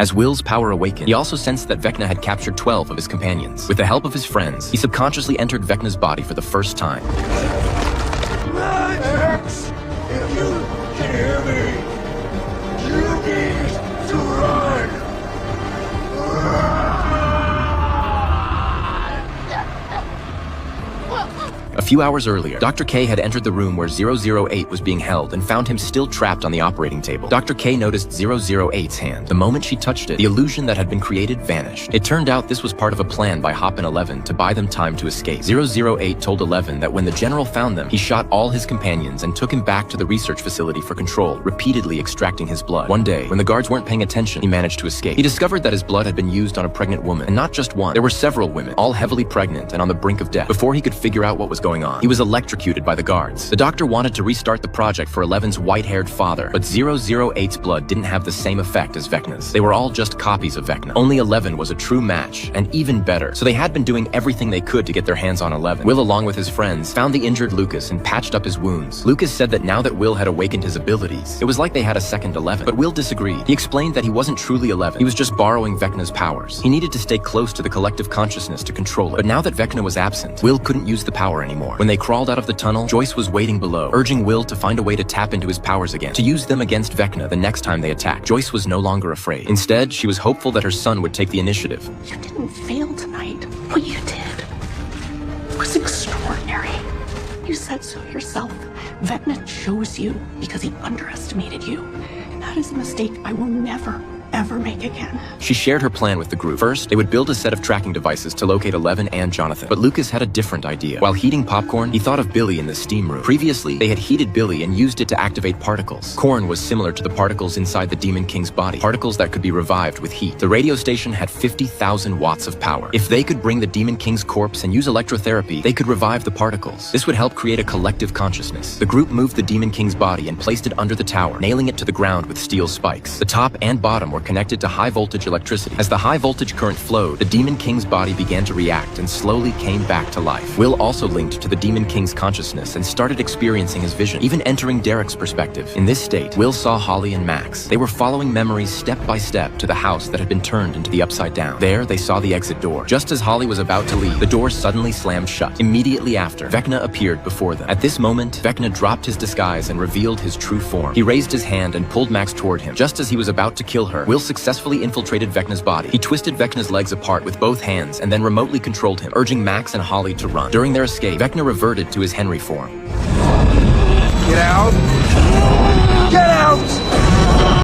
As Will's power awakened, he also sensed that Vecna had captured 12 of his companions. With the help of his friends, he subconsciously entered Vecna's body for the first time. Max, if you can hear me, you need to run. A few hours earlier, Dr. K had entered the room where 008 was being held and found him still trapped on the operating table. Dr. K noticed 008's hand. The moment she touched it, the illusion that had been created vanished. It turned out this was part of a plan by Hop and 11 to buy them time to escape. 008 told 11 that when the general found them, he shot all his companions and took him back to the research facility for control, repeatedly extracting his blood. One day, when the guards weren't paying attention, he managed to escape. He discovered that his blood had been used on a pregnant woman, and not just one. There were several women, all heavily pregnant and on the brink of death. Before he could figure out what was going on, he was electrocuted by the guards. The doctor wanted to restart the project for 11's white-haired father, but 008's blood didn't have the same effect as Vecna's. They were all just copies of Vecna. Only 11 was a true match, and even better. So they had been doing everything they could to get their hands on 11. Will, along with his friends, found the injured Lucas and patched up his wounds. Lucas said that now that Will had awakened his abilities, it was like they had a second 11. But Will disagreed. He explained that he wasn't truly 11. He was just borrowing Vecna's powers. He needed to stay close to the collective consciousness to control it. But now that Vecna was absent, Will couldn't use the power anymore. When they crawled out of the tunnel, Joyce was waiting below, urging Will to find a way to tap into his powers again, to use them against Vecna the next time they attacked. Joyce was no longer afraid. Instead, she was hopeful that her son would take the initiative. You didn't fail tonight. What you did was extraordinary. You said so yourself. Vecna chose you because he underestimated you. And that is a mistake I will never, ever make again. She shared her plan with the group. First, they would build a set of tracking devices to locate 11 and Jonathan. But Lucas had a different idea. While heating popcorn, he thought of Billy in the steam room. Previously, they had heated Billy and used it to activate particles. Corn was similar to the particles inside the Demon King's body, particles that could be revived with heat. The radio station had 50,000 watts of power. If they could bring the Demon King's corpse and use electrotherapy, they could revive the particles. This would help create a collective consciousness. The group moved the Demon King's body and placed it under the tower, nailing it to the ground with steel spikes. The top and bottom were connected to high-voltage electricity. As the high-voltage current flowed, the Demon King's body began to react and slowly came back to life. Will also linked to the Demon King's consciousness and started experiencing his vision, even entering Derek's perspective. In this state, Will saw Holly and Max. They were following memories step by step to the house that had been turned into the Upside Down. There, they saw the exit door. Just as Holly was about to leave, the door suddenly slammed shut. Immediately after, Vecna appeared before them. At this moment, Vecna dropped his disguise and revealed his true form. He raised his hand and pulled Max toward him. Just as he was about to kill her, Will successfully infiltrated Vecna's body. He twisted Vecna's legs apart with both hands and then remotely controlled him, urging Max and Holly to run. During their escape, Vecna reverted to his Henry form. Get out! Get out!